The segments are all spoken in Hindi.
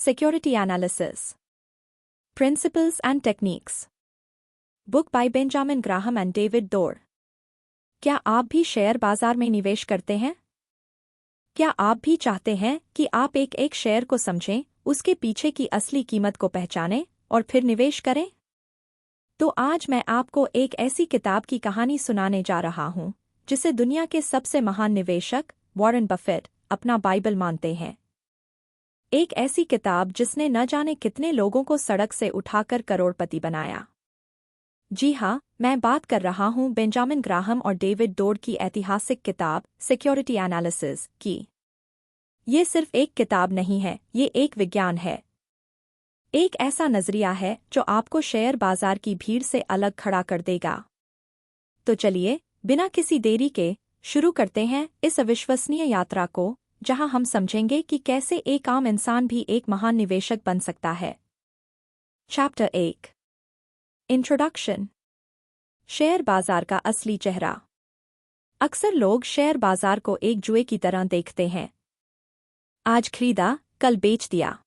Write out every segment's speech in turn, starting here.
Security Analysis. Principles and Techniques. Book by Benjamin Graham and David Dorr. क्या आप भी शेयर बाजार में निवेश करते हैं? क्या आप भी चाहते हैं कि आप एक शेयर को समझें, उसके पीछे की असली कीमत को पहचानें और फिर निवेश करें? तो आज मैं आपको एक ऐसी किताब की कहानी सुनाने जा रहा हूं, जिसे दुनिया के सबसे महान निवेशक वॉरेन बफेट अपना बाइबल मानते हैं। एक ऐसी किताब जिसने न जाने कितने लोगों को सड़क से उठाकर करोड़पति बनाया। जी हाँ, मैं बात कर रहा हूँ बेंजामिन ग्राहम और डेविड डोर की ऐतिहासिक किताब सिक्योरिटी एनालिसिस की। ये सिर्फ एक किताब नहीं है, ये एक विज्ञान है। एक ऐसा नजरिया है जो आपको शेयर बाजार की भीड़ से अलग खड़ा कर देगा। तो चलिए, बिना किसी देरी के शुरू करते हैं इस अविश्वसनीय यात्रा को, जहां हम समझेंगे कि कैसे एक आम इंसान भी एक महान निवेशक बन सकता है। चैप्टर 1। इंट्रोडक्शन। शेयर बाजार का असली चेहरा। अक्सर लोग शेयर बाजार को एक जुए की तरह देखते हैं। आज खरीदा, कल बेच दिया।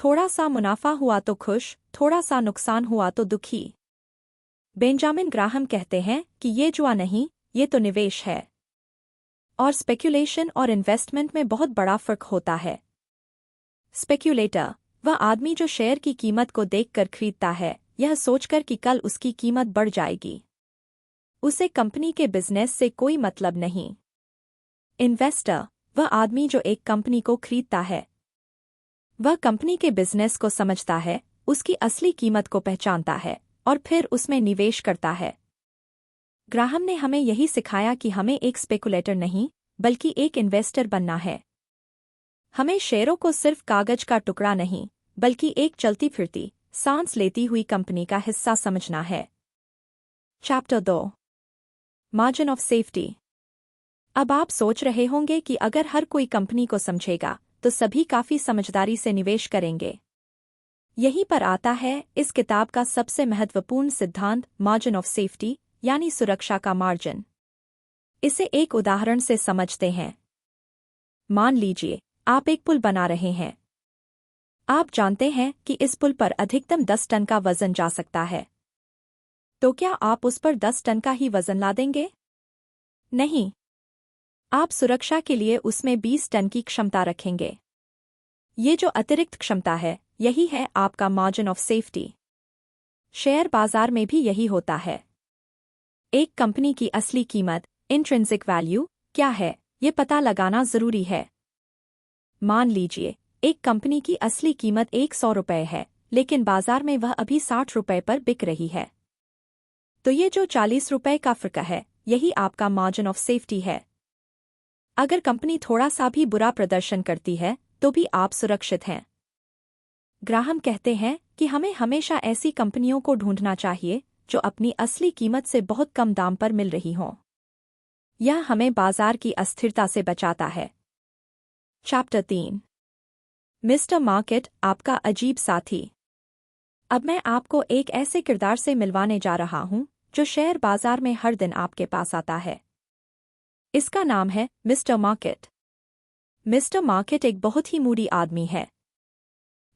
थोड़ा सा मुनाफा हुआ तो खुश, थोड़ा सा नुकसान हुआ तो दुखी। बेंजामिन ग्राहम कहते हैं कि ये जुआ नहीं, ये तो निवेश है। और स्पेक्यूलेशन और इन्वेस्टमेंट में बहुत बड़ा फर्क होता है। स्पेक्यूलेटर वह आदमी जो शेयर की कीमत को देखकर खरीदता है, यह सोचकर कि कल उसकी कीमत बढ़ जाएगी। उसे कंपनी के बिजनेस से कोई मतलब नहीं। इन्वेस्टर वह आदमी जो एक कंपनी को खरीदता है। वह कंपनी के बिजनेस को समझता है, उसकी असली कीमत को पहचानता है और फिर उसमें निवेश करता है। ग्राहम ने हमें यही सिखाया कि हमें एक स्पेकुलेटर नहीं, बल्कि एक इन्वेस्टर बनना है। हमें शेयरों को सिर्फ कागज का टुकड़ा नहीं, बल्कि एक चलती फिरती, सांस लेती हुई कंपनी का हिस्सा समझना है। चैप्टर 2। Margin of safety. अब आप सोच रहे होंगे कि अगर हर कोई कंपनी को समझेगा, तो सभी काफी समझदारी से निवेश करेंगे। यहीं पर आता है इस किताब का सबसे महत्वपूर्ण सिद्धांत, मार्जिन ऑफ सेफ्टी, यानी सुरक्षा का मार्जिन। इसे एक उदाहरण से समझते हैं। मान लीजिए, आप एक पुल बना रहे हैं। आप जानते हैं कि इस पुल पर अधिकतम 10 टन का वजन जा सकता है। तो क्या आप उस पर 10 टन का ही वजन ला देंगे? नहीं। आप सुरक्षा के लिए उसमें 20 टन की क्षमता रखेंगे। ये जो अतिरिक्त क्षमता है, यही है आपका मार्जिन ऑफ सेफ्टी। शेयर बाजार में भी यही होता है। एक कंपनी की असली कीमत, इंट्रिंसिक वैल्यू, क्या है, ये पता लगाना जरूरी है। मान लीजिए, एक कंपनी की असली कीमत 100 रुपये है, लेकिन बाजार में वह अभी 60 रुपये पर बिक रही है। तो ये जो 40 रुपये का फर्क है, यही आपका मार्जिन ऑफ सेफ्टी है। अगर कंपनी थोड़ा सा भी बुरा प्रदर्शन करती है, तो भी आप सुरक्षित हैं। ग्राहम कहते हैं कि हमें हमेशा ऐसी कंपनियों को ढूंढना चाहिए जो अपनी असली कीमत से बहुत कम दाम पर मिल रही हों। यह हमें बाजार की अस्थिरता से बचाता है। चैप्टर 3। मिस्टर मार्केट, आपका अजीब साथी। अब मैं आपको एक ऐसे किरदार से मिलवाने जा रहा हूं जो शेयर बाजार में हर दिन आपके पास आता है। इसका नाम है मिस्टर मार्केट। मिस्टर मार्केट एक बहुत ही मूडी आदमी है।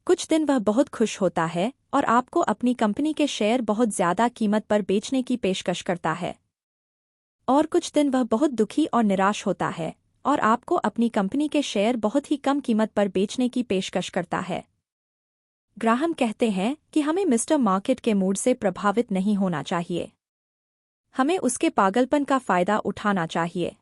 कुछ दिन वह बहुत खुश होता है और आपको अपनी कंपनी के शेयर बहुत ज्यादा कीमत पर बेचने की पेशकश करता है। और कुछ दिन वह बहुत दुखी और निराश होता है और आपको अपनी कंपनी के शेयर बहुत ही कम कीमत पर बेचने की पेशकश करता है। ग्राहम कहते हैं कि हमें मिस्टर मार्केट के मूड से प्रभावित नहीं होना चाहिए। हमें उसके पागलपन का फायदा उठाना चाहिए।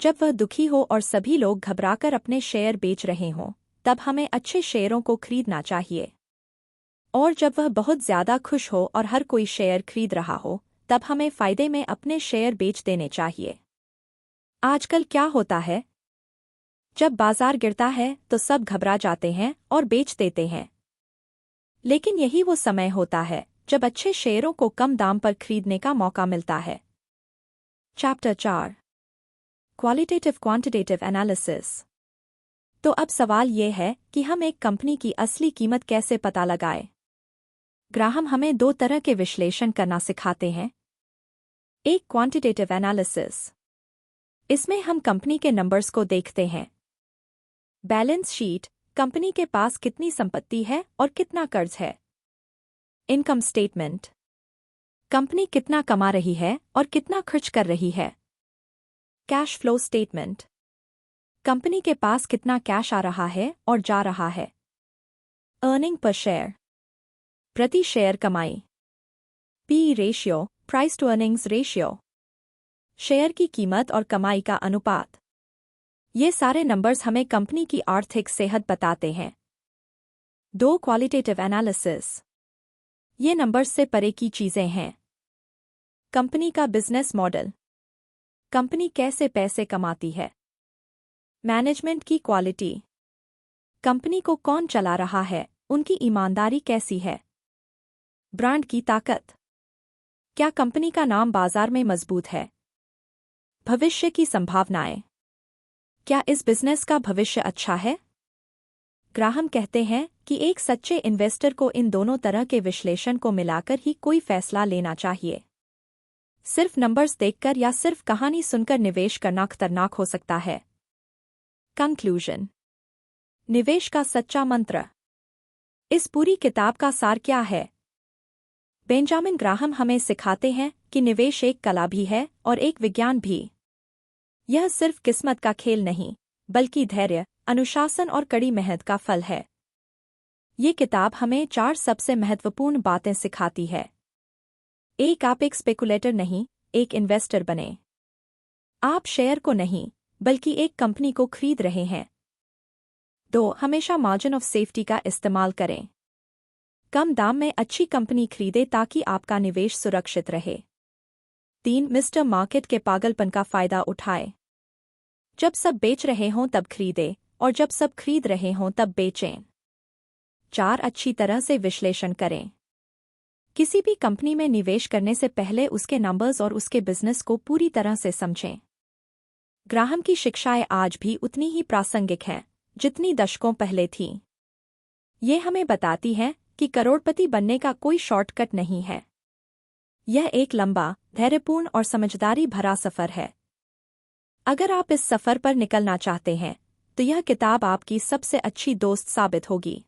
जब वह दुखी हो और सभी लोग घबराकर अपने शेयर बेच रहे हों, तब हमें अच्छे शेयरों को खरीदना चाहिए। और जब वह बहुत ज्यादा खुश हो और हर कोई शेयर खरीद रहा हो, तब हमें फायदे में अपने शेयर बेच देने चाहिए। आजकल क्या होता है? जब बाजार गिरता है तो सब घबरा जाते हैं और बेच देते हैं। लेकिन यही वो समय होता है जब अच्छे शेयरों को कम दाम पर खरीदने का मौका मिलता है। चैप्टर 4। Qualitative quantitative analysis. तो अब सवाल ये है कि हम एक कंपनी की असली कीमत कैसे पता लगाएं? ग्राहम हमें 2 तरह के विश्लेषण करना सिखाते हैं। एक क्वांटिटेटिव एनालिसिस। इसमें हम कंपनी के नंबर्स को देखते हैं। बैलेंस शीट, कंपनी के पास कितनी संपत्ति है और कितना कर्ज है? Income statement. कंपनी कितना कमा रही है और कितना खर्च कर रही है? Cash flow statement. कंपनी के पास कितना कैश आ रहा है और जा रहा है? अर्निंग पर शेयर, प्रति शेयर कमाई। P ratio, price to earnings ratio, share की कीमत और कमाई का अनुपात। ये सारे नंबर्स हमें कंपनी की आर्थिक सेहत बताते हैं। 2 क्वालिटेटिव एनालिसिस। ये नंबर्स से परे की चीजें हैं। कंपनी का बिजनेस मॉडल, कंपनी कैसे पैसे कमाती है? मैनेजमेंट की क्वालिटी, कंपनी को कौन चला रहा है, उनकी ईमानदारी कैसी है? ब्रांड की ताकत, क्या कंपनी का नाम बाजार में मजबूत है? भविष्य की संभावनाएं, क्या इस बिजनेस का भविष्य अच्छा है? ग्राहम कहते हैं कि एक सच्चे इन्वेस्टर को इन दोनों तरह के विश्लेषण को मिलाकर ही कोई फैसला लेना चाहिए। सिर्फ नंबर्स देखकर या सिर्फ कहानी सुनकर निवेश करना खतरनाक हो सकता है। कंक्लूजन। निवेश का सच्चा मंत्र। इस पूरी किताब का सार क्या है? बेंजामिन ग्राहम हमें सिखाते हैं कि निवेश एक कला भी है और एक विज्ञान भी। यह सिर्फ किस्मत का खेल नहीं, बल्कि धैर्य, अनुशासन और कड़ी मेहनत का फल है। ये किताब हमें 4 सबसे महत्वपूर्ण बातें सिखाती है। 1. आप एक स्पेकुलेटर नहीं, एक इन्वेस्टर बने। आप शेयर को नहीं, बल्कि एक कंपनी को खरीद रहे हैं। 2. हमेशा मार्जिन ऑफ सेफ्टी का इस्तेमाल करें। कम दाम में अच्छी कंपनी खरीदें ताकि आपका निवेश सुरक्षित रहे। 3. मिस्टर मार्केट के पागलपन का फायदा उठाएं। जब सब बेच रहे हों तब खरीदें और जब सब खरीद रहे हों तब बेचें। 4. अच्छी तरह से विश्लेषण करें। किसी भी कंपनी में निवेश करने से पहले उसके नंबर्स और उसके बिजनेस को पूरी तरह से समझें। ग्राहम की शिक्षाएं आज भी उतनी ही प्रासंगिक हैं जितनी दशकों पहले थीं। ये हमें बताती हैं कि करोड़पति बनने का कोई शॉर्टकट नहीं है। यह एक लंबा, धैर्यपूर्ण और समझदारी भरा सफर है। अगर आप इस सफर पर निकलना चाहते हैं, तो यह किताब आपकी सबसे अच्छी दोस्त साबित होगी।